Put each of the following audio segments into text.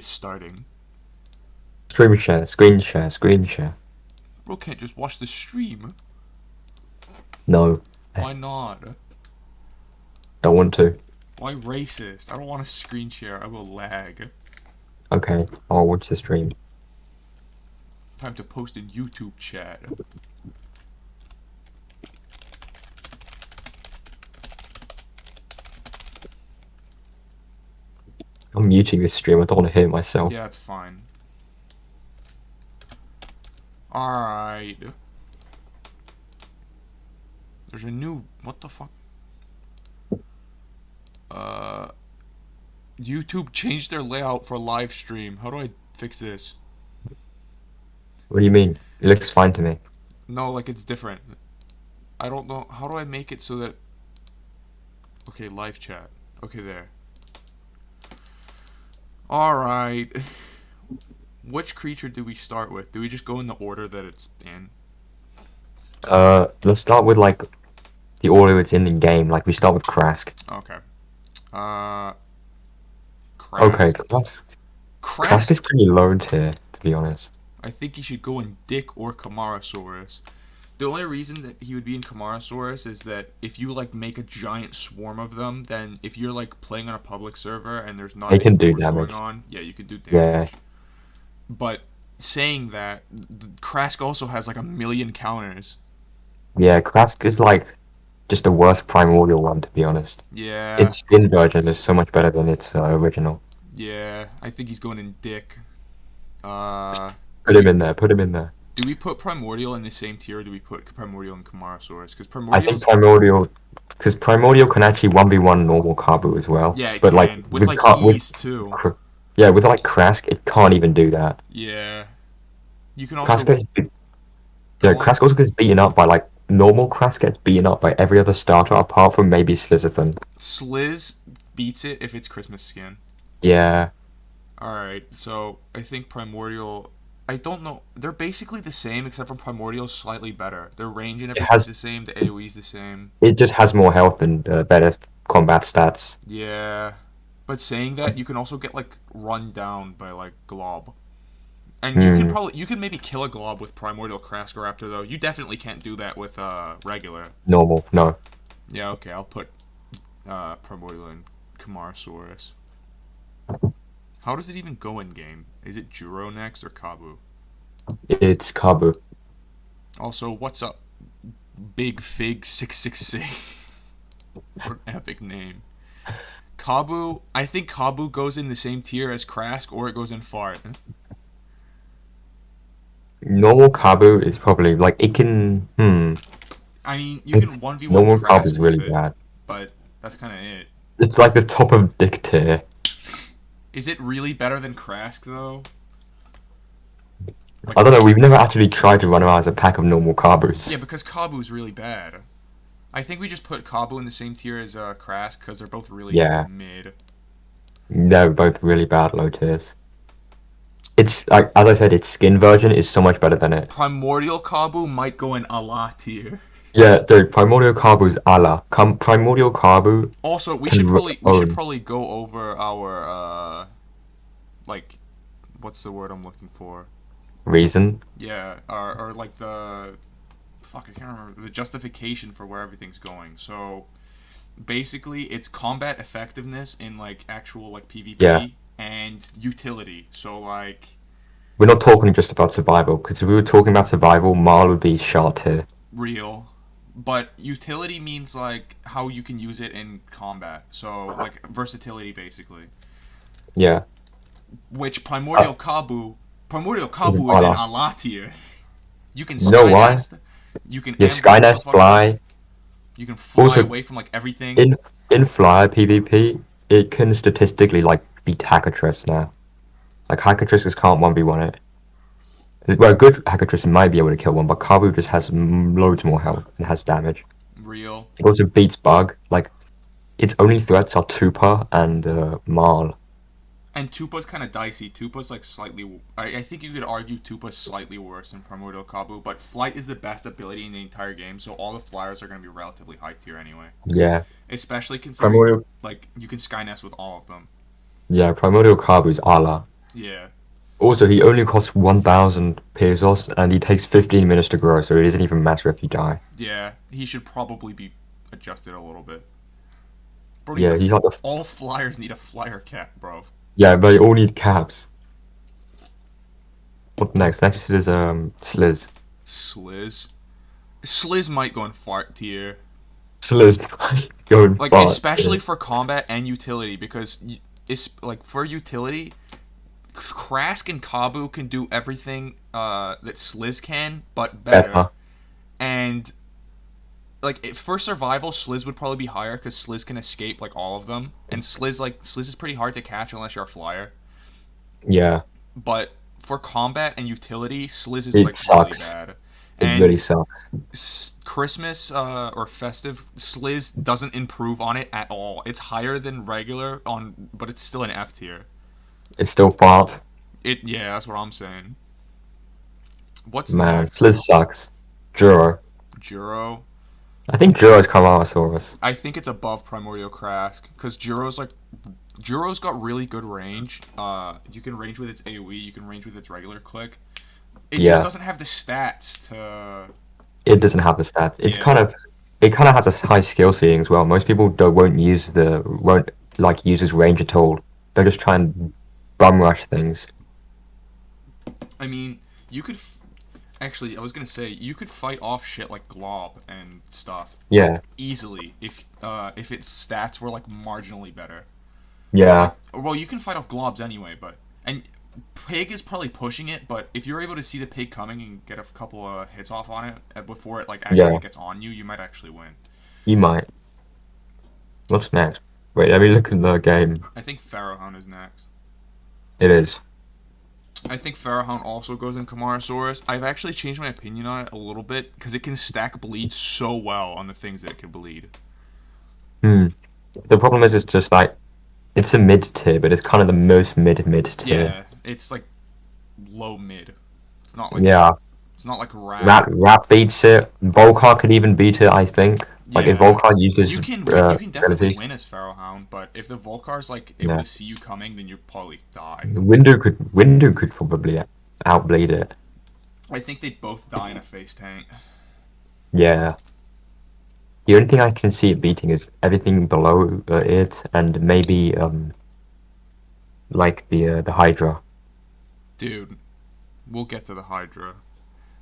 is starting. Stream share, screen share, screen share. Bro can't just watch the stream. No, Why not? don't want to. Why racist? I don't want to screen share. I will lag. Okay, I'll watch the stream. Time to post in YouTube chat. I'm muting this stream. I don't want to hear myself. Yeah, it's fine. Alright. There's a new... What the fuck? YouTube changed their layout for live stream. How do I fix this? What do you mean? It looks fine to me. No, like it's different. I don't know. How do I make it so that... Okay, live chat. Okay, there. Alright. Which creature do we start with? Do we just go in the order that it's in? Let's start with like the order it's in the game. Like we start with Krask. Okay. Krask. Okay, Krask is pretty low tier, to be honest. I think he should go in Dick or Camarasaurus. The only reason that he would be in Camarasaurus is that if you like make a giant swarm of them, then if you're like playing on a public server and there's not They can do war damage. going on, yeah, you can do damage. Yeah. But saying that, Krask also has like a million counters. Yeah, Krask is like just the worst primordial one, to be honest. Yeah. Its skin version is so much better than its original. Yeah, I think he's going in Dick. Put him in there. Put him in there. Do we put Primordial in the same tier, or do we put Primordial and Camarasaurus? Because I think Primordial, because Primordial can actually 1v1 normal Kabu as well. Yeah, it but can. Like with like ease too. Yeah, with like Krask, it can't even do that. Yeah. You can also. Krask also gets beaten up by like normal Krask gets beaten up by every other starter apart from maybe Slytherin. Sliz beats it if it's Christmas skin. Yeah. Alright, so I think Primordial... I don't know. They're basically the same, except for Primordial's slightly better. Their range and everything's the same, the AoE's the same. It just has more health and better combat stats. Yeah. But saying that, you can also get, like, run down by, like, Glob. And you can maybe kill a Glob with Primordial Craskoraptor, though. You definitely can't do that with, regular. Normal, no. Yeah, okay, I'll put, Primordial and Camarasaurus. How does it even go in game? Is it Juro next or Kabu? It's Kabu. Also, what's up, Big Fig 666? What an epic name. Kabu, I think Kabu goes in the same tier as Krask, or it goes in Fart. Normal Kabu is probably like it can. I mean, you can 1v1 normal Krask Kabu is really with it, bad, but that's kind of it. It's like the top of Dick tier. Is it really better than Krask though? Like, I don't know. We've never actually tried to run around as a pack of normal Kabus. Yeah, because Kabu's really bad. I think we just put Kabu in the same tier as Krask because they're both really mid. They're both really bad low tiers. It's like, as I said, its skin version is so much better than it. Primordial Kabu might go in Allah tier. Yeah, dude, Primordial Kabu's Allah. Primordial Kabu. Also, we should probably go over our like, what's the word I'm looking for? Reason. Yeah, or like the fuck, I can't remember the justification for where everything's going. So basically, it's combat effectiveness in like actual like PvP and utility. So like, we're not talking just about survival, because if we were talking about survival, Marl would be shot tier. Real. But utility means like how you can use it in combat. So like versatility basically. Yeah. Which Primordial Kabu is in Allah tier. You can Skynest. You can Skynest, fly. You can fly also, away from like everything. In fly PvP, it can statistically like beat Hackatrice now. Like Hackatrices can't 1v1 it. Well, good Hackatrice might be able to kill one, but Kabu just has loads more health and has damage. Real. It also beats Bug. Like, its only threats are Tupa and Marl. And Tupa's kind of dicey. Tupa's like slightly... I think you could argue Tupa's slightly worse than Primordial Kabu, but Flight is the best ability in the entire game, so all the flyers are going to be relatively high tier anyway. Yeah. Especially considering, like, you can Skynest with all of them. Yeah, Primordial Kabu's Allah. Yeah. Also, he only costs 1,000 pesos, and he takes 15 minutes to grow, so it doesn't even matter if you die. Yeah. He should probably be adjusted a little bit. Bro needs Yeah, he's like the all flyers need a flyer cap, bro. yeah, but they all need caps. What next? Next is Sliz. Sliz. Sliz might go in fart tier. Sliz going Like far. especially for combat and utility because it's like for utility, Krask and Kabu can do everything that Sliz can, but better. Better. And like for survival, Sliz would probably be higher because Sliz can escape like all of them, and Sliz is pretty hard to catch unless you're a flyer. Yeah, But for combat and utility, Sliz is it like really sucks. bad. It And really sucks. Christmas or festive Sliz doesn't improve on it at all. It's higher than regular on, but it's still an F tier. It's still fart. Yeah, that's what I'm saying. What's Man, next? Sliz sucks. Juro. Juro. I think Juro's Carnosaurus. I think it's above Primordial Crask because Juro's got really good range. You can range with its AoE, you can range with its regular click. It just Yeah, doesn't have the stats to. it doesn't have the stats. Yeah, It kind of has a high skill ceiling as well. Most people don't won't like use his range at all. They just try and bum rush things. I mean, you could actually. I was gonna say you could fight off shit like Glob and stuff Yeah, easily if its stats were like marginally better. yeah, Like, well, you can fight off Globs anyway, but and Pig is probably pushing it. But if you're able to see the Pig coming and get a couple of hits off on it before it like actually yeah. gets on you, you might actually win. You might. What's next? Wait, let me look at the game. I think Pharaohon is next. It is. I think Pharaohon also goes in Kamarasaurus. I've actually changed my opinion on it a little bit because it can stack bleed so well on the things that it can bleed. Hmm. The problem is, it's just like it's a mid tier, but it's kind of the most mid tier. Yeah, it's like low mid. It's not like Yeah, it's not like Rat. Rat beats it. Volcar could even beat it, I think. Like if Yeah, Volcar used his you can definitely abilities. win as Pharaohhound, but if the Volcar's like able Yeah, to see you coming, then you probably die. Windu could probably outbleed it. I think they'd both die in a face tank. Yeah. The only thing I can see it beating is everything below it, and maybe like the Hydra. Dude, we'll get to the Hydra.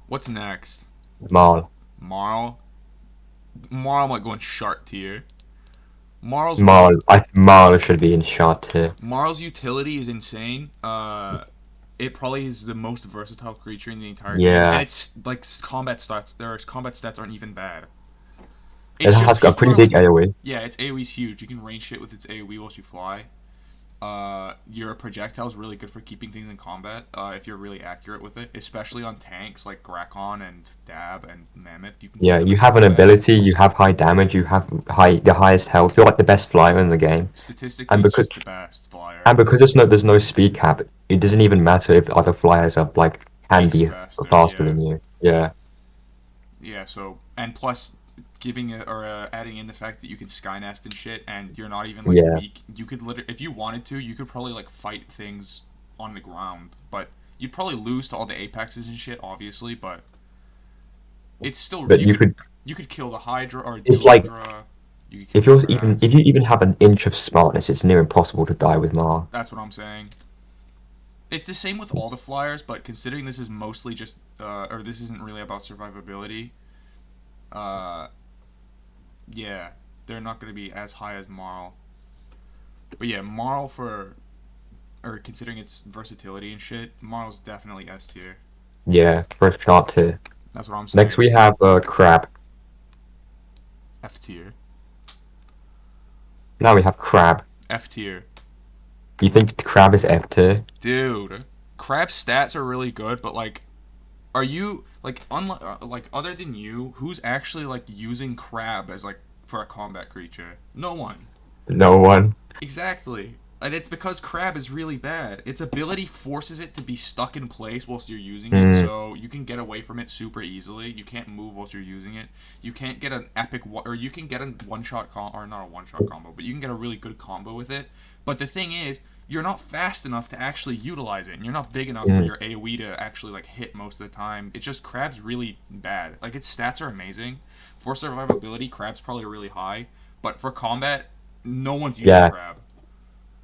What's next? Marl. Marl. Marl might go in shark tier. Marl's Marl. Marl should be in shot tier. Marl's utility is insane. It probably is the most versatile creature in the entire game, and Yeah. it's like combat stats aren't even bad. It It's just has got a people pretty are big like, AoE. yeah, its AOE's huge. You can range shit with its AOE whilst you fly. Your projectile is really good for keeping things in combat. If you're really accurate with it, especially on tanks like Grakon and Dab and Mammoth, you can Yeah, keep them you in have an combat. ability, you have high damage, you have the highest health. You're like the best flyer in the game. Statistically, And it's because just the best flyer. and because there's no speed cap, it doesn't even matter if other flyers are like can Base be faster, faster yeah. than you. Yeah. Yeah, so and plus giving it or adding in the fact that you can skynest and shit, and you're not even like Yeah. weak. You could literally, if you wanted to, you could probably like fight things on the ground, but you'd probably lose to all the apexes and shit, obviously. But it's still But you could kill the Hydra or it's like Dewandra. You could kill the Rat. if you even have an inch of smartness, it's near impossible to die with Mar. That's what I'm saying. It's the same with all the flyers, but considering this is mostly just or this isn't really about survivability. Uh, yeah, they're not going to be as high as Marl. But yeah, Marl or considering its versatility and shit, Marl's definitely S tier. Yeah, first shot too. That's what I'm Next saying. we have Crab. F tier. Now we have Crab. F tier. You think Crab is F tier? Dude, Crab's stats are really good, but like, are you like like other than you, who's actually like using Crab as like for a combat creature? No one. No one. Exactly. And it's because Crab is really bad. Its ability forces it to be stuck in place whilst you're using it, Mm, so you can get away from it super easily. You can't move whilst you're using it. You can't get an epic or you can get a one-shot or not a one-shot combo, but you can get a really good combo with it. But the thing is, you're not fast enough to actually utilize it, and you're not big enough for Mm, your AoE to actually like hit most of the time. It's just Crab's really bad. Like its stats are amazing. For survivability, Crab's probably really high, but for combat, no one's using yeah, Crab.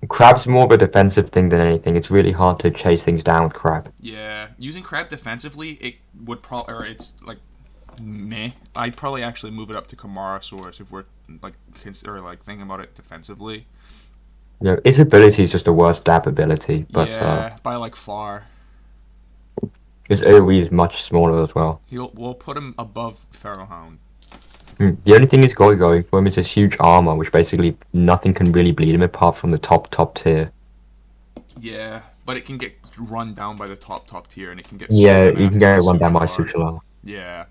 Crab's more of a defensive thing than anything. It's really hard to chase things down with Crab. Yeah, using Crab defensively, it would probably, or it's like meh. I'd probably actually move it up to Kamarasaurus if we're like consider like thinking about it defensively. You know, its ability is just a worse dab ability, but Yeah, by like far. its AoE is much smaller as well. We'll put him above Pharaohhound. The only thing he's got going for him is his huge armor, which basically nothing can really bleed him apart from the top tier. Yeah, but it can get run down by the top tier, and it can get Yeah, swim you can after get the it run down by Suchalar. Suchala. Yeah.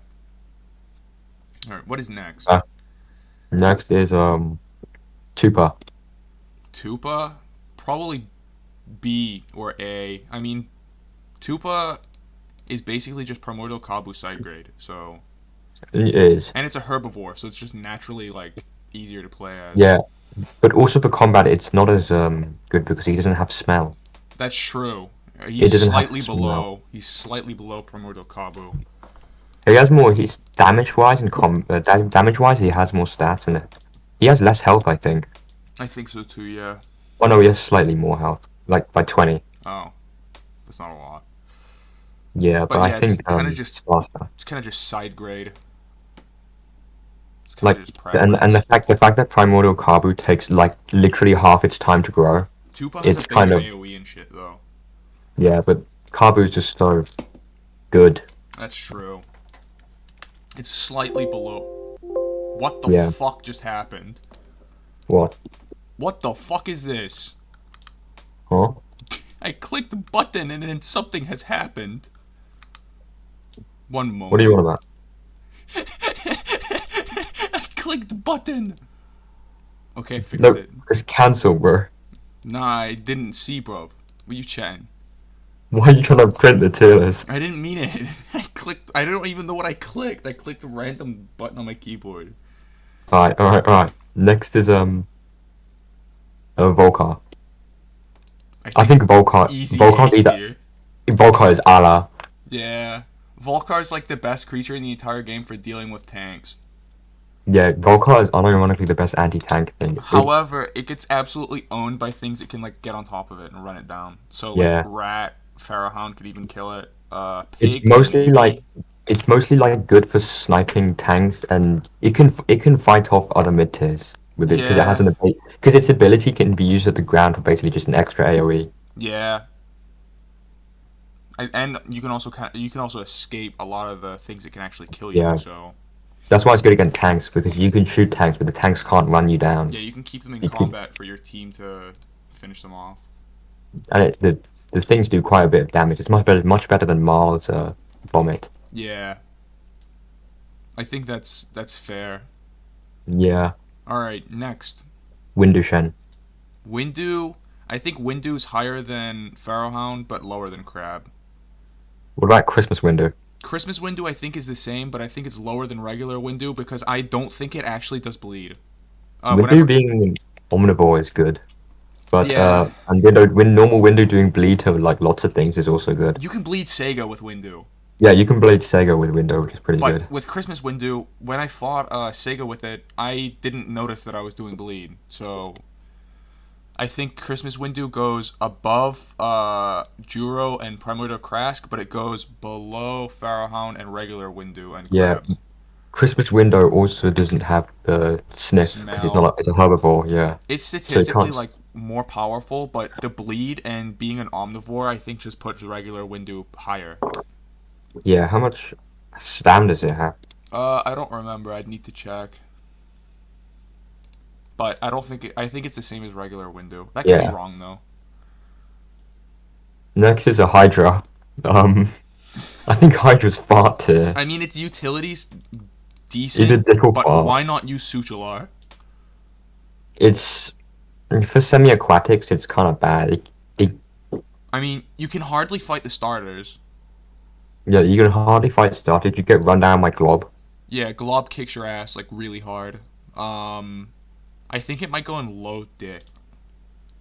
All right, what is next? Uh, Next is Tupa. Tupa, probably B or A. I mean, Tupa is basically just Primordial Kabu side grade, so It is. and it's a herbivore, so it's just naturally like easier to play as. Yeah, but also for combat, it's not as good because he doesn't have smell. That's true. He doesn't have smell. He's slightly below Primordial Kabu. He has more. He's damage-wise and damage-wise, he has more stats, and he has less health, I think. I think so too. Yeah. Oh no, he has slightly more health, like by 20. Oh, that's not a lot. Yeah, but But I yeah, it's think kind of just it's faster. it's kind of just side grade. It's kind Like of just and preference. the fact that Primordial Kabu takes like literally half its time to grow. Tupa has It's a bigger kind of AoE and shit though. yeah, but Kabu's just so good. That's true. It's slightly below. What the Yeah. fuck just happened? What? What the fuck is this? Huh? I clicked the button and then something has happened. One What do moment. you want about? I clicked the button. Okay, I fixed No, it. it's cancel, bro. Nah, I didn't see, bro. What you chatting? Why are you trying to print the tier list? I didn't mean it. I clicked. I don't even know what I clicked. I clicked a random button on my keyboard. Alright. Next is Volcar. I think think Volcar easy Volcar's A either tier. Volcar is Allah. Yeah. Volcar's like the best creature in the entire game for dealing with tanks. Yeah, Volcar is unironically the best anti-tank thing. However, it gets absolutely owned by things that can like get on top of it and run it down. So like Yeah, rat, Pharaohhound could even kill it. it's Pig mostly maybe. like good for sniping tanks, and it can fight off other mid tiers with it because it has Yeah, an ability because its ability can be used at the ground for basically just an extra AOE. yeah. And you can also you can also escape a lot of the things that can actually kill you. Yeah, So that's why it's good against tanks because you can shoot tanks, but the tanks can't run you down. yeah, you can keep them in You can, combat for your team to finish them off. and the things do quite a bit of damage. It's much better than Mars Vomit. Yeah, I think that's fair. Yeah, All right, next Windushen. Windu. I think Windu's higher than Pharaohhound, but lower than Crab. What about Christmas Windu? Christmas Windu I think is the same, but I think it's lower than regular Windu because I don't think it actually does bleed. Windu Whenever, being omnivore is good, but yeah, and normal Windu doing bleed to like lots of things is also good. you can bleed Sega with Windu, Yeah, you can blade Sega with Windu, which is pretty but good. with Christmas Windu, when I fought Sega with it, I didn't notice that I was doing bleed. So I think Christmas Windu goes above Juro and Primordial Krask, but it goes below Pharaohhound and regular Windu and Yeah, Crab. Christmas Window also doesn't have the sniff because Smell. it's a herbivore. Yeah, It's so it statistically can't. like more powerful, but the bleed and being an omnivore, I think, just puts regular Windu higher. Yeah, how much stam does it have? I don't remember. I'd need to check. But I don't think I think it's the same as regular Windu. That could be Yeah. wrong though. Next is a Hydra. Um, I think Hydra's fart tier. I mean, its utility's Either decent, dick or but fart. why not use Suchalar? It's for semi-aquatics. It's kind of bad. I mean, you can hardly fight the starters. Yeah, you can hardly fight started. You get run down by Glob. Yeah, Glob kicks your ass like really hard. I think it might go in low dick.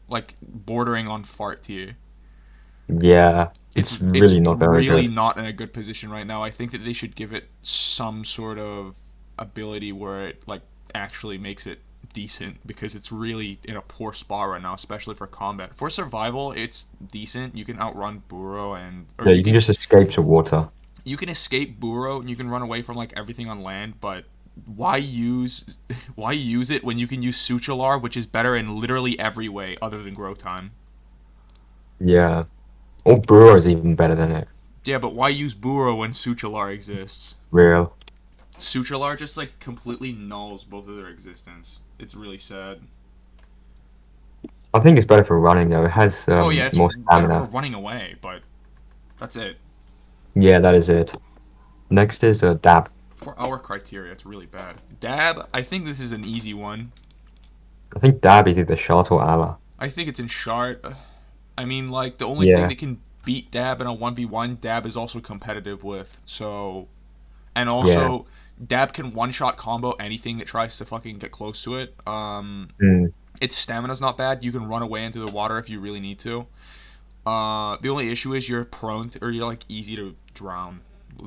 like bordering on fart tier. Yeah, It's it's it's really not very really good. not in a good position right now. I think that they should give it some sort of ability where it like actually makes it decent because it's really in a poor spot right now, especially for combat. For survival, it's decent. You can outrun Burrow and or Yeah, you can just escape to water. you can escape Burrow and you can run away from like everything on land, but why use why use it when you can use Suchalar, which is better in literally every way other than grow time? Yeah, or Brewer is even better than it. Yeah, but why use Burrow when Suchalar exists? Real. Suchalar just like completely nulls both of their existence. It's really sad. I think it's better for running though. It has Oh yeah, it's more better for stamina. running away, but that's it. Yeah, that is it. Next is Dab. For our criteria, it's really bad. Dab, I think this is an easy one. I think Dab is either shot or Ala. I think it's in Shard. I mean, like the only thing Yeah, that can beat Dab in a 1v1, Dab is also competitive with. So, and yeah. also Dab can one-shot combo anything that tries to fucking get close to it. Mm, Its stamina's not bad. You can run away into the water if you really need to. The only issue is you're prone to, or you're like easy to drown.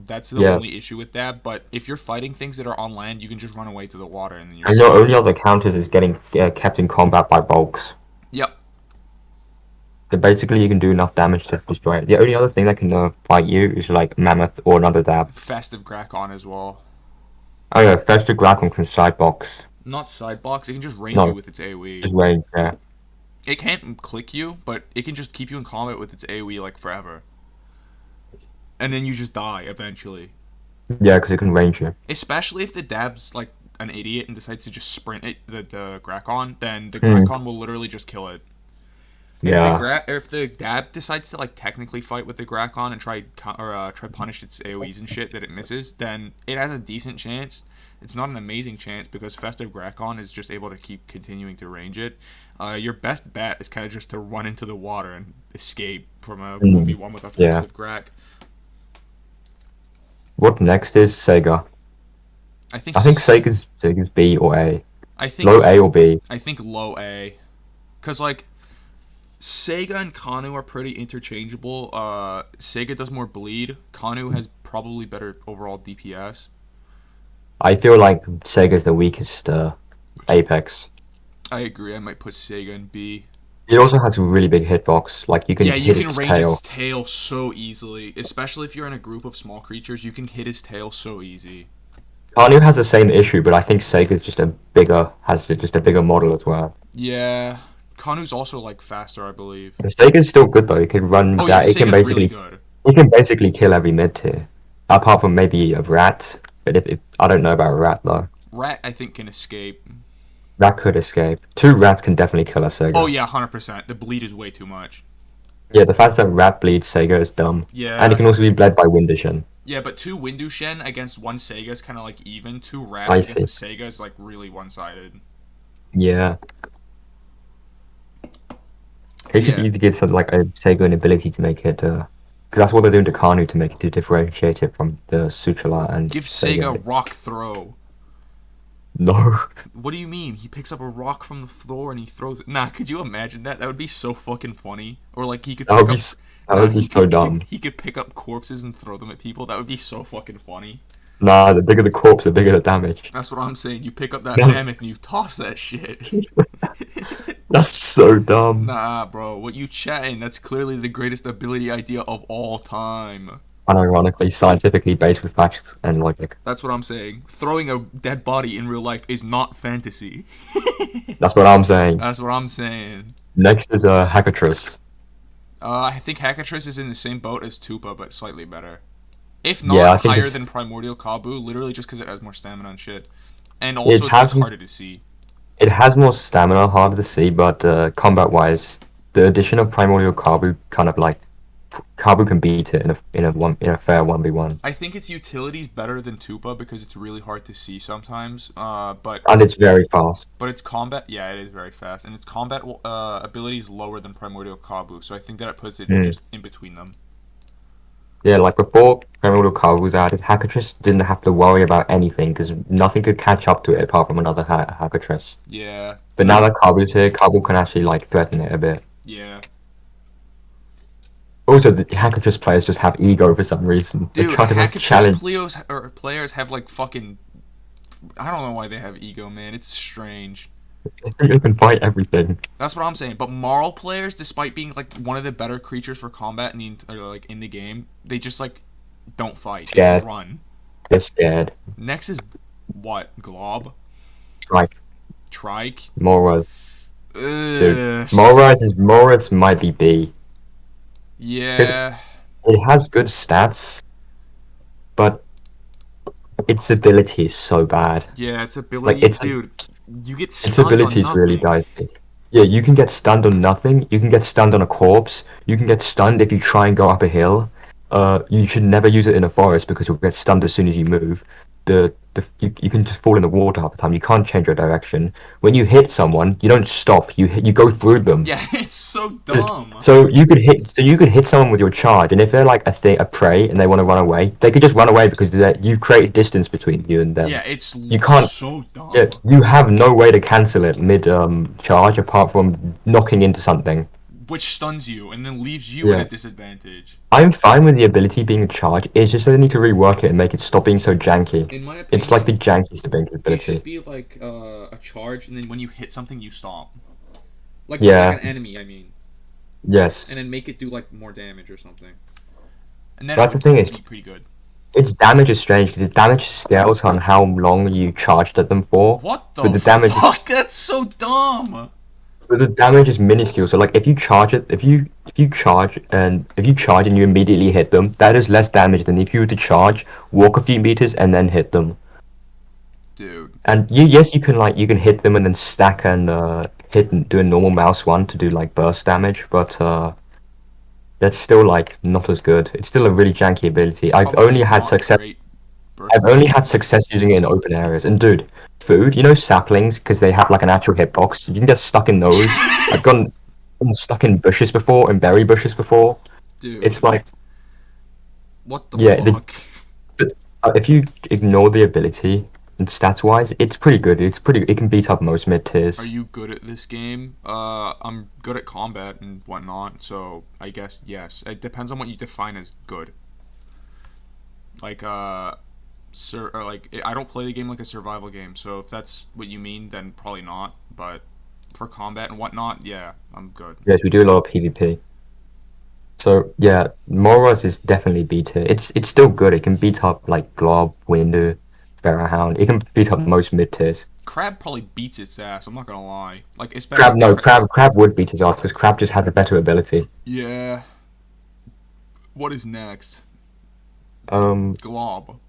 That's the yeah. only issue with that. But if you're fighting things that are on land, you can just run away to the water and then you're And your safe. only other counters is getting kept in combat by bulks. Yep. So basically, you can do enough damage to destroy it. The only other thing that can fight you is like Mammoth or another Dab. Festive Grakon as well. Oh yeah, Fester Gracon can side box. Not side box. It can just range you No, with its AOE. just range. Yeah, It can't click you, but it can just keep you in combat with its AOE like forever. And then you just die eventually. yeah, because it can range you. Especially if the Dab's like an idiot and decides to just sprint it the Grakon, then the Mm, Grakon will literally just kill it. yeah, If the Dab decides to like technically fight with the Grakon and try punish its AOE's and shit that it misses, then it has a decent chance. It's not an amazing chance because Festive Grakon is just able to keep continuing to range it. Your best bet is kind of just to run into the water and escape from a mm, 1v1 with a yeah. Festive Grak. What next is Sega? I think I think Sega's B or A. I think Low A or B. I think low A, cause like Sega and Kanu are pretty interchangeable. Sega does more bleed. Kanu has probably better overall DPS. I feel like Sega's the weakest Apex. I agree. I might put Sega in B. It also has a really big hitbox. Like you can Yeah, you hit can its range its tail. tail so easily, especially if you're in a group of small creatures. You can hit his tail so easy. Kanu has the same issue, but I think Sega's just just a bigger model as well. Yeah, Kanu's also like faster, I believe. And Sega's still good though. It can run Oh yeah, that. Sega's really good. It can basically kill every mid tier, apart from maybe a rat. But if I don't know about a rat though. Rat, I think, can escape. Rat could escape. Two rats can definitely kill a Oh Sega. yeah, 100%. The bleed is way too much. Yeah, the fact that rat bleeds Sega is dumb. And it Yeah, can also be bled by Windishin. yeah, but two Windushen against one Sega is kind of like even. Two rats I against a see. Sega is like really one-sided. Yeah. They But should yeah, either give some like a Sega an ability to make it because that's what they're doing to Kanu to make it to differentiate it from the Suchala and give Sega Sega. rock throw. No. What do you mean? He picks up a rock from the floor and he throws it. Nah, could you imagine that? That would be so fucking funny. Or like he could That would pick be up. that Nah, would be so dumb. he could pick up corpses and throw them at people. That would be so fucking funny. Nah, the bigger the corpse, the bigger the damage. That's what I'm saying. You pick up that No, mammoth and you toss that shit. that's so dumb. Nah, bro. What you chatting? That's clearly the greatest ability idea of all time. Unironically, scientifically based with facts and logic. That's what I'm saying. Throwing a dead body in real life is not fantasy. That's what I'm saying. That's what I'm saying. Next is Hackatrice. I think Hackatrice is in the same boat as Tupa, but slightly better. If Yeah, not I think higher it's than Primordial Kabu, literally just because it has more stamina and shit. And it also, it's just has harder to see. it has more stamina, harder to see, but combat wise, the addition of Primordial Kabu kind of like Kabu can beat it in a fair 1v1. I think its utility is better than Tupa because it's really hard to see sometimes. And it's very fast. But its combat, yeah, it is very fast, and its combat ability is lower than Primordial Kabu. So I think that it puts it Mm. just in between them. Yeah, like before When all the Carve was added, Hackatrice didn't have to worry about anything because nothing could catch up to it apart from another Hackatrice. Yeah. But now that Carve's here, Carve can actually like threaten it a bit. Yeah. Also, the Hackatrice players just have ego for some reason. They Dude, try to like Hackatrice challenge. players have like fucking. I don't know why they have ego, man. It's strange. They think they can fight everything. That's what I'm saying. But Marl players, despite being like one of the better creatures for combat like in the game, they just like don't fight. They just Scared. run. They're scared. Next is what? Glob? Like Trike? Moras. Dude, Ugh. Moras might be B. Because Yeah. it has good stats, but its ability is so bad. Yeah, its Like ability, dude. You get its stunned on ability is really nothing. dicey. Yeah, you can get stunned on nothing. You can get stunned on a corpse. You can get stunned if you try and go up a hill. You should never use it in a forest because you'll get stunned as soon as you move. You can just fall in the water half the time. You can't change your direction. When you hit someone, you don't stop. You go through them. Yeah, it's so dumb. So you could hit someone with your charge, and if they're like a prey and they want to run away, they could just run away because you've created distance between you and them. Yeah, it's You can't. so Yeah, dumb. you have no way to cancel it mid charge apart from knocking into something. Which stuns you and then leaves you at a Yeah, disadvantage. I'm fine with the ability being a charge. It's just that they need to rework it and make it stop being so janky. In my It's like the opinion, janky Sabinka it should ability. be like a charge, and then when you hit something, you stop. Like Yeah. an enemy, I mean, Yes. and then make it do like more damage or something, and then it That's the would thing is, be pretty good. its damage is strange because the damage scales on how long you charged at them for, What but the the damage is fuck? That's so dumb. but the damage is minuscule. So like if you charge it, if you charge and you immediately hit them, that is less damage than if you were to charge, walk a few meters, and then hit them. Dude, And yes, you can hit them and then stack and hit and do a normal mouse one to do like burst damage, but that's still like not as good. It's still a really janky ability. probably not great burst I've only damage. had success using it in open areas. And dude, food, saplings because they have like an actual hitbox. You can get stuck in those. I've gotten stuck in bushes before, in berry bushes before. It's Dude, like what the yeah, fuck? but, if you ignore the ability and stats wise, it's pretty good. It can beat up most mid Are tiers. you good at this game? I'm good at combat and whatnot, so I guess yes. It depends on what you define as good. Like, or like, I don't play the game like a survival game, so if that's what you mean, then probably not. But for combat and whatnot, yeah, I'm good. Yes, we do a lot of PvP. So yeah, Moros is definitely B tier. It's still good. It can beat up like Glob, Windu, Hound. It can beat up most mid tiers. Crab probably beats its ass. I'm not gonna lie. Like, especially Crab, if the no, Crab would beat his ass because Crab just has a better ability. yeah. What is next? Um, Glob.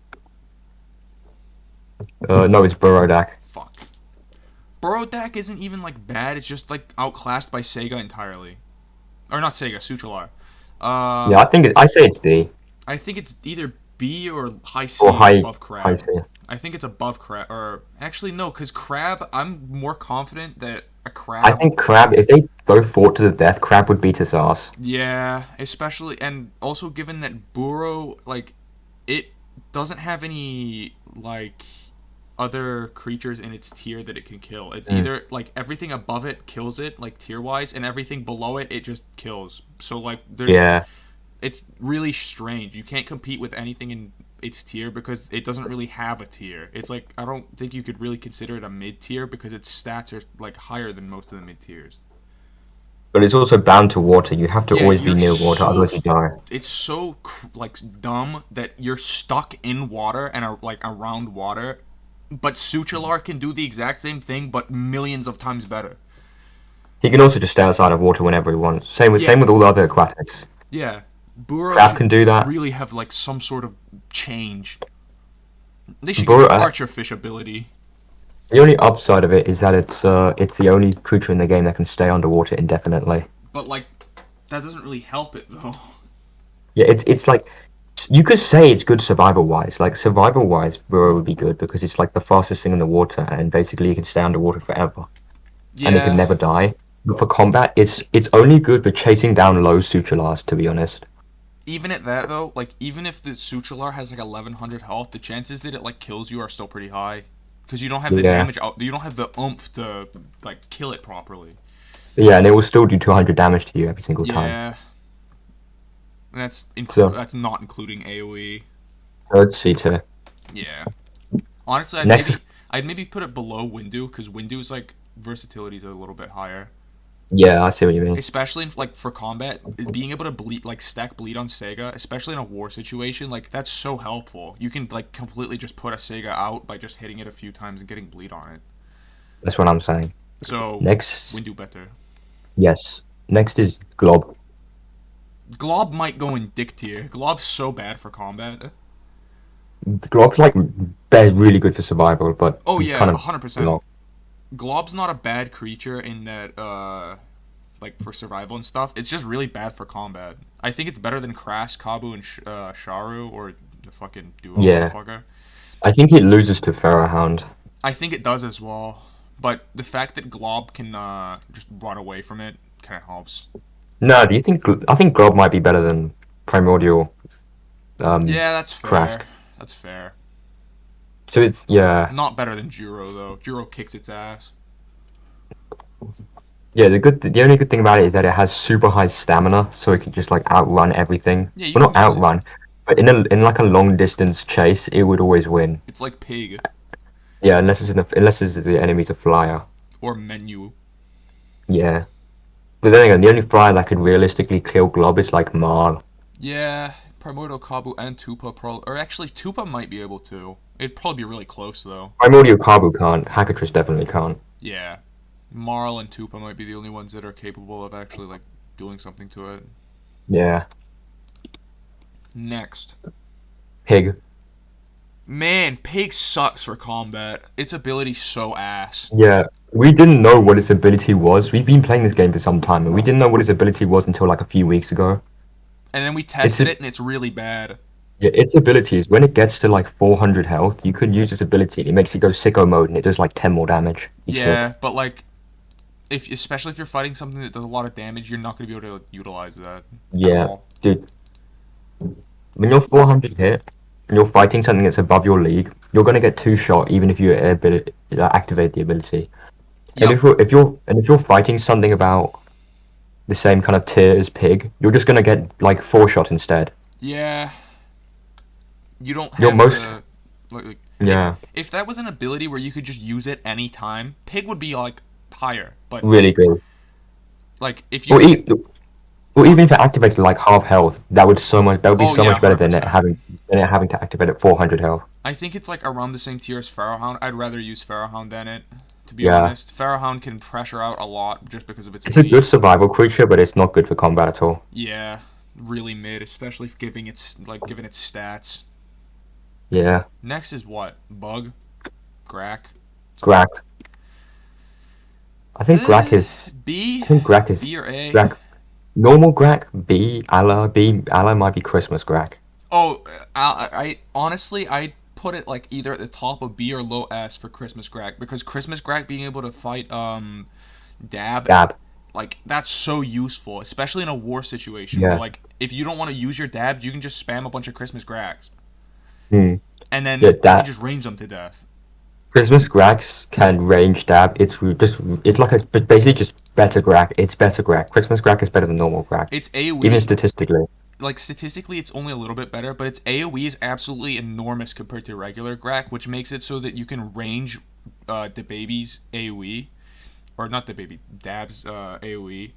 no, it's Burrodak. Fuck. Burrodak isn't even like bad. It's just like outclassed by Sega entirely, or not Sega, Sutralar. Yeah, I say it's B I think it's either B or high or C above high Crab. tier. I think it's above Crab, or actually no, because Crab, I'm more confident that a I Crab. think Crab, if they both fought to the death, Crab would beat his ass. Yeah, especially and also given that Burrow like it doesn't have any like other creatures in its tier that it can kill. It's Mm. either like everything above it kills it like tier wise, and everything below it it just kills. So like there's Yeah, it's really strange. You can't compete with anything in its tier because it doesn't really have a tier. It's like I don't think you could really consider it a mid tier because its stats are like higher than most of the mid tiers. but it's also bound to water. You have to Yeah, always be you're near water, so otherwise you die. it's so like dumb that you're stuck in water and are like around water. But Suchalar can do the exact same thing, but millions of times better. He can also just stay outside of water whenever he wants. Yeah, Same with all the other aquatics. yeah. Burrow Crab should can do that. really have like some sort of change. They should give Bur it uh, Archerfish ability. the only upside of it is that it's the only creature in the game that can stay underwater indefinitely. But like that doesn't really help it though. Yeah, it's like you could say it's good survival wise. Like survival wise, Burrow would be good because it's like the fastest thing in the water, and basically you can stay underwater forever, and it can Yeah, never die. But for combat, it's only good for chasing down low Suchalars, to be honest. even at that though, like even if the Suchalar has like 1100 health, the chances that it like kills you are still pretty high because you don't have the Yeah. damage out. You don't have the oomph to like kill it properly. Yeah, and it will still do 200 damage to you every single time. Yeah, and So, that's not including AOE. so let's see to Yeah. Honestly, next is I'd maybe put it below Windu because Windu's like versatility's a little bit higher. yeah, I see what you mean. Especially in, like for combat, being able to bleed like stack bleed on Sega, especially in a war situation, like that's so helpful. You can like completely just put a Sega out by just hitting it a few times and getting bleed on it. That's what I'm saying. So Next, Windu better. yes. Next is Glob. Glob might go in Dick tier. Glob's so bad for combat. Glob's like really good for survival, but Oh he's yeah, kind of 100%. slow. Glob's not a bad creature in that like for survival and stuff. It's just really bad for combat. I think it's better than Crass, Kabu, and Sharu or the fucking duo Yeah, motherfucker. I think it loses to Pharaohhound. I think it does as well. But the fact that Glob can just run away from it kind of helps. No, do you think? I think Glob might be better than Primordial Yeah, that's Crask. fair. That's fair. So it's yeah, Not better than Juro though. Juro kicks its ass. yeah. The only good thing about it is that it has super high stamina, so it can just like outrun everything. Yeah, you Well, can not use it. outrun, but in like a long distance chase, it would always win. It's like Pig Yeah, unless it's the enemy's a flyer. or Menu. Yeah, but then again, the only flyer that could realistically kill Glob is like Marl. Yeah, Primordial Kabu and Tupa probably, or actually Tupa might be able to. It'd probably be really close though. Primordial Kabu can't. Hackatrice definitely can't. Yeah, Marl and Tupa might be the only ones that are capable of actually like doing something to it. Yeah, Next, Pig. man, Pig sucks for combat. Its ability's so ass. Yeah, we didn't know what its ability was. We've been playing this game for some time, and we didn't know what its ability was until like a few weeks ago. And then we It's tested a, it and it's really bad. yeah, its ability is when it gets to like 400 health, you could use its ability. It makes it go sicko mode, and it does like 10 more damage each hit. Yeah, but like if especially if you're fighting something that does a lot of damage, you're not gonna be able to utilize that at Yeah, all. dude, when you're 400 hit and you're fighting something that's above your league, you're gonna get two shot even if you activate the ability. And Yep. if you're fighting something about the same kind of tier as Pig, you're just gonna get like four shot instead. Yeah. You don't You're have most the like yeah, if that was an ability where you could just use it anytime, Pig would be like higher. But really good. like if Or, you e- or even if it activated like half health, that would be oh so yeah, much better than 100%. it having to activate at 400 health. I think it's like around the same tier as Pharaohhound. I'd rather use Pharaohhound than it, to be Yeah, honest. Pharaohhound can pressure out a lot just because of its it's a good bleed. survival creature, but it's not good for combat at all. Yeah, really mid, especially given its stats. Yeah, Next is what? Bug? Grack? Sorry. Grack. I think Grack is. B? I think Grack is B or A? Grack. Normal Grack. B. Allah might be Christmas Grack. Oh, I honestly I put it like either at the top of B or low S for Christmas Grack because Christmas Grack being able to fight Dab, Dab. like that's so useful, especially in a war situation where Yeah. like if you don't want to use your dabs, you can just spam a bunch of Christmas Gracks Hmm. and Yeah. then you can That just range them to death. Christmas Gracks can range dab. It's like basically just better Grack. It's better Grack. Christmas Grack is better than normal Grack, It's even AoE, statistically. like statistically it's only a little bit better, but its AoE is absolutely enormous compared to regular Grack, which makes it so that you can range the baby's AoE or not the baby Dab's AoE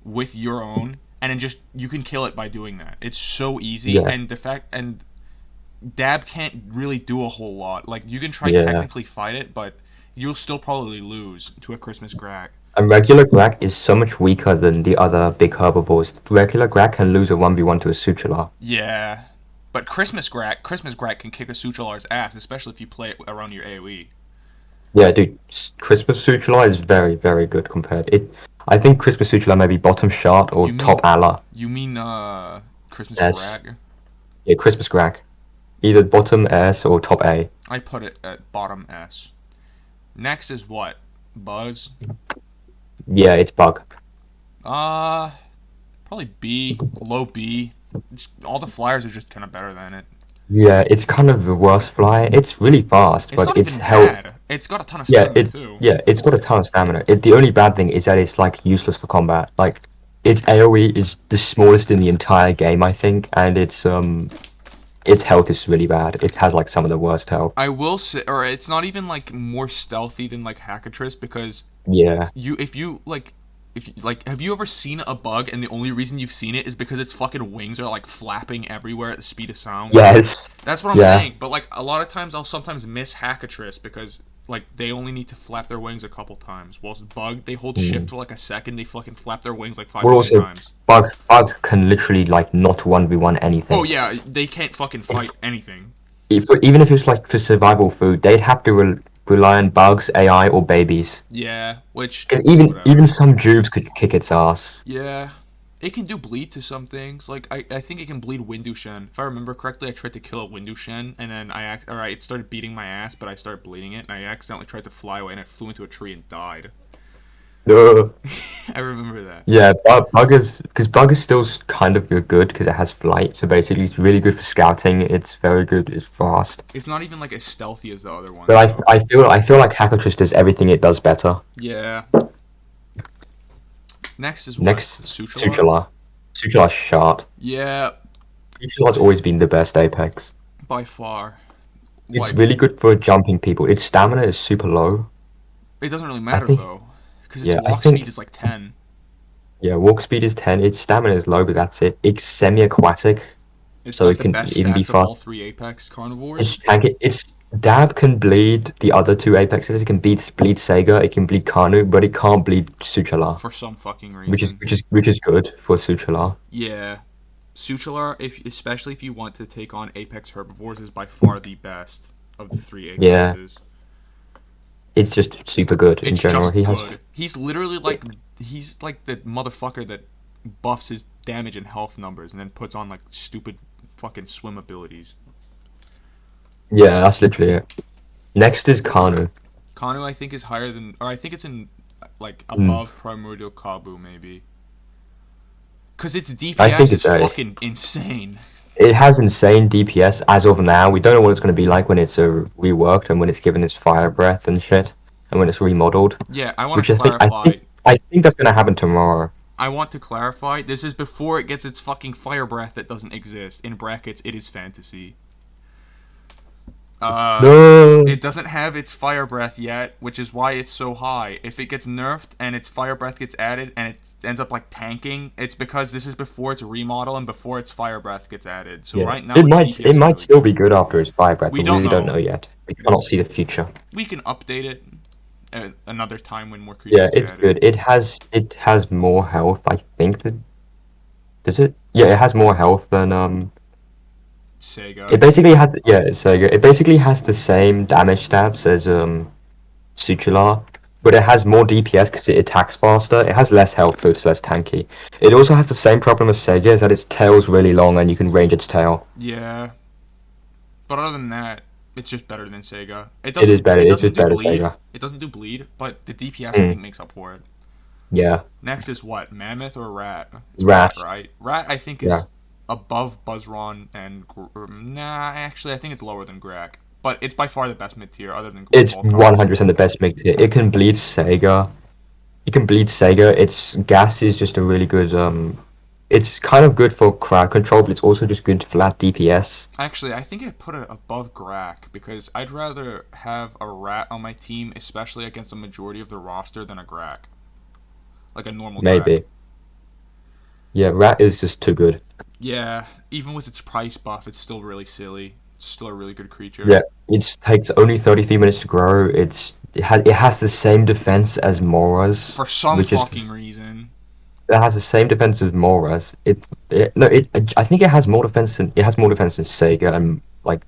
with your own, and then just you can kill it by doing that. It's so easy, Yeah. and the fact and Dab can't really do a whole lot. Like you can try Yeah. technically fight it, but you'll still probably lose to a Christmas Grack. And regular Grack is so much weaker than the other big herbivores. Regular Grack can lose a 1v1 to a Sutular. Yeah, but Christmas Grack can kick a Suchalar's ass, especially if you play it around your AoE. Yeah, dude, Christmas Sutular is very, very good compared. I think Christmas Sutular may be bottom shard or You mean top Allah. you mean Christmas S. Grack? Yeah, Christmas Grack. Either bottom S or top A. I put it at bottom S. Next is what? Buzz? Yeah, it's bug. Uh, Probably B, low B. All the flyers are just kind of better than it. Yeah, it's kind of the worst fly. It's really fast, It's but not its even health. bad. It's got a ton of Yeah, stamina too. it's got a ton of stamina. The only bad thing is that it's like useless for combat. Like its AoE is the smallest in the entire game, I think, and its health is really bad. It has like some of the worst health. I will say, or it's not even like more stealthy than like Hackatrice because Yeah. if you like if you, like have you ever seen a bug and the only reason you've seen it is because its fucking wings are like flapping everywhere at the speed of sound? Yes. That's what I'm Yeah. saying. But like a lot of times I'll sometimes miss Hackatrice because like they only need to flap their wings a couple times. Whilst bug they hold shift Mm. for like a second, they fucking flap their wings like five Well, million also, times. Bug can literally like not 1v1 Oh anything. yeah, they can't fucking If, fight anything. even if it's like for survival food, they'd have to rely on bugs, AI, or babies. Yeah, which Because is even whatever. some Jews could kick its ass. Yeah. It can do bleed to some things. Like I think it can bleed Windushen. If I remember correctly, I tried to kill a Windushen and then it started beating my ass, but I started bleeding it and I accidentally tried to fly away and I flew into a tree and died. Uh, I remember that. yeah, Bug is still kind of good because it has flight. So basically, it's really good for scouting. It's very good. It's fast. It's not even like as stealthy as the other But ones though. I feel like Hackatrice does everything it does better. Yeah. Next is what? Next, Suchala? Suchala. Suchala's shot. Yeah, Suchala's always been the best Apex. by far. It's What? really good for jumping people. Its stamina is super low. It doesn't really I matter think, though, because its yeah, I walk speed think, is like 10. yeah, walk speed is 10. Its stamina is low, but that's it. It's semi-aquatic, It's so got it the can best even be stats of all fast. three Apex carnivores Its tank, its dab can bleed the other two Apexes. It can bleed Sega. It can bleed Kanu, but it can't bleed Suchala, for some fucking reason. which is good for Suchala. Yeah, Suchalar, if especially if you want to take on Apex herbivores, is by far the best of the three Yeah, Apexes. it's just super good in It's general. just good. He's literally like he's like the motherfucker that buffs his damage and health numbers and then puts on like stupid fucking swim abilities. Yeah, that's literally it. Next is Kanu. Kanu, I think, is higher than, or I think it's in like Mm. above Primordial Kabu maybe, cause its I DPS think is it's A. fucking insane. It has insane DPS as of now. We don't know what it's going to be like when it's reworked and when it's given its fire breath and shit, and when it's remodeled. Yeah, I want Which to clarify. I think that's going to happen tomorrow. I want to clarify. This is before it gets its fucking fire breath that doesn't exist. In brackets, it is fantasy. Uh, No. it doesn't have its fire breath yet, which is why it's so high. If it gets nerfed and its fire breath gets added and it ends up like tanking, it's because this is before its remodel and before its fire breath gets added. So Yeah, right now its it DPS is might really still good. be good after its fire breath, We but we don't really don't know. know yet. We cannot see the future. We can update it at another time when more Yeah, creatures get it's added. good. It has more health. I think that does it. Yeah, it has more health than Sega. It basically has yeah, it's Sega. It basically has the same damage stats as Sutular, but it has more DPS because it attacks faster. It has less health, so it's less tanky. It also has the same problem as Sega, is that its tail's really long and you can range its tail. Yeah, but other than that, it's just better than Sega. It It is doesn't better. it It's doesn't just do better bleed. Sega. It doesn't do bleed, but the DPS I Mm, think makes up for it. yeah, Next is what? Mammoth or Rat? It's Rat, Rat. right? Rat I think Yeah, is above Buzzron and nah, actually I think it's lower than Grak. But it's by far the best mid tier other than it's Volcarn. 100% the best mix here. It can bleed Sega. It can bleed Sega. Its gas is just a really good. It's kind of good for crowd control, but it's also just good flat DPS. Actually, I think I put it above Grak because I'd rather have a Rat on my team, especially against a majority of the roster, than a Grak. Like a normal Grak. Maybe. Yeah, Rat is just too good. Yeah, even with its price buff, it's still really silly. It's still a really good creature. Yeah, it takes only 33 minutes to grow. It has the same defense as Mora's, For some which is fucking reason. it has the same defense as Mora's. It no it I think it has more defense than Sega and like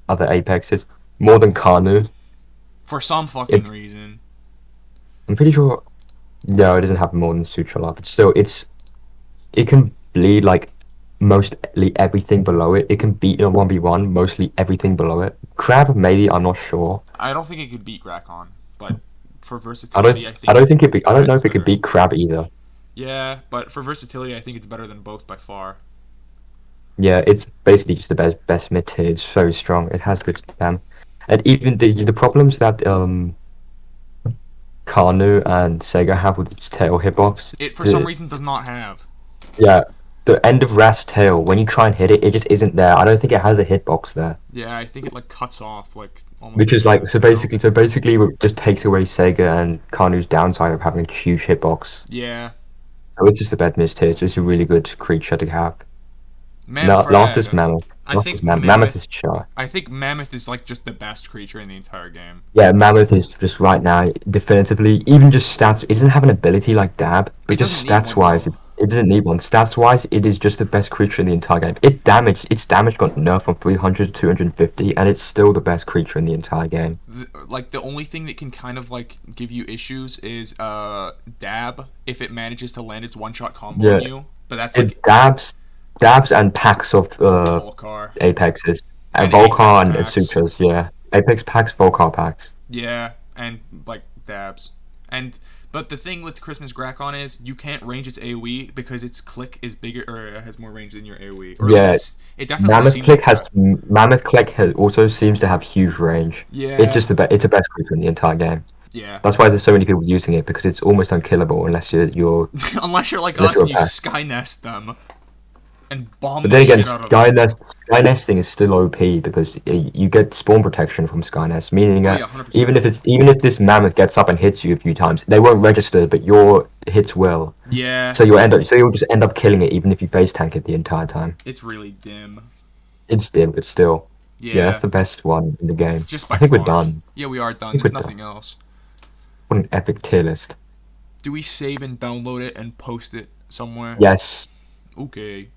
other Apexes more than Kanu. For some fucking It, reason. I'm pretty sure no, it doesn't have more than Sutrala, but still it can bleed like mostly everything below it. It can beat in a 1v1 mostly everything below it. Crab maybe, I'm not sure. I don't think it could beat Grakon, but for versatility, I think I don't Rat know is if it could better. beat Crab either. Yeah, but for versatility, I think it's better than both by far. Yeah, it's basically just the best mid tier. It's so strong. It has good spam, and even the problems that Kanu and Sega have with its tail hitbox. It for some The reason does not have. Yeah, the end of Rast's tail when you try and hit it, it just isn't there. I don't think it has a hitbox there, Yeah, I think it like cuts off like almost which is immediately like after tail. so basically it just takes away Sega and Kanu's downside of having a huge hitbox. Yeah, So it's just a bad mid tier. It's just a really good creature to have. Mammoth No, last is Rag. Mammoth. I think Mammoth Mammoth. is shy. I think Mammoth is like just the best creature in the entire game. Yeah, Mammoth is just right now definitively even just stats. It doesn't have an ability like Dab, It but doesn't just need stats one wise, though. it doesn't need one. Stats wise, it is just the best creature in the entire game. Its damage got nerfed from 300 to 250, and it's still the best creature in the entire game. Like the only thing that can kind of like give you issues is dab if it manages to land its one shot combo on Yeah, you. But that's it's like dabs and packs of Volcar apexes, and Apex Volcar and packs. Sutras. Yeah, apex packs, Volcar packs. Yeah, and like dabs. And but the thing with Christmas Grakon is you can't range its AoE because its click is bigger or it has more range than your AoE. Or at least Yeah, it definitely seems like that. Mammoth Click has also seems to have huge range. It's Yeah. just it's the best creature in the entire game. Yeah. That's why there's so many people using it because it's almost unkillable Unless you're like unless us you're and a you pest. Skynest them and bomb But the then again, shit out of them. Sky nesting is still OP because you get spawn protection from Sky Nest, meaning Oh that yeah, 100%. even if this mammoth gets up and hits you a few times, they won't register, but your hits will. Yeah, So you'll just end up killing it even if you face tank it the entire time. it's really dim. It's dim, but still, yeah, that's Yeah, the best one in the game. just I by think we're far. done. Yeah, we are I done. think There's we're done. nothing else. What an epic tier list. Do we save and download it and post it somewhere? Yes, Okay.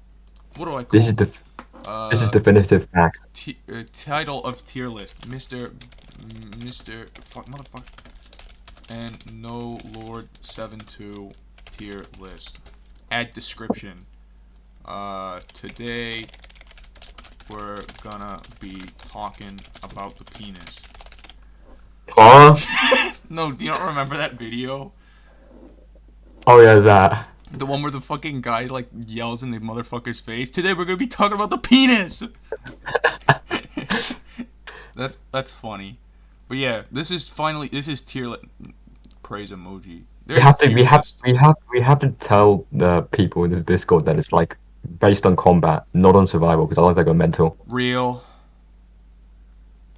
What do I this is call? this is Uh, definitive fact. title of tier list, Mister fuck motherfucker, and no Lord 7-2 tier list. Add description. Today we're gonna be talking about the penis. Huh? No, do you not remember that video? Oh yeah, that. The one where the fucking guy like yells in the motherfucker's face. Today we're gonna be talking about the penis. That's funny. But yeah, this is praise emoji. There's tier list. We have to tell the people in the Discord that it's like based on combat, not on survival, because otherwise they go mental. Real.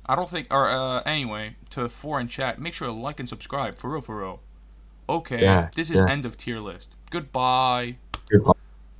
I don't think or anyway, to foreign chat, make sure to like and subscribe for real for real. Okay, Yeah, this is yeah. end of tier list. Goodbye. Goodbye.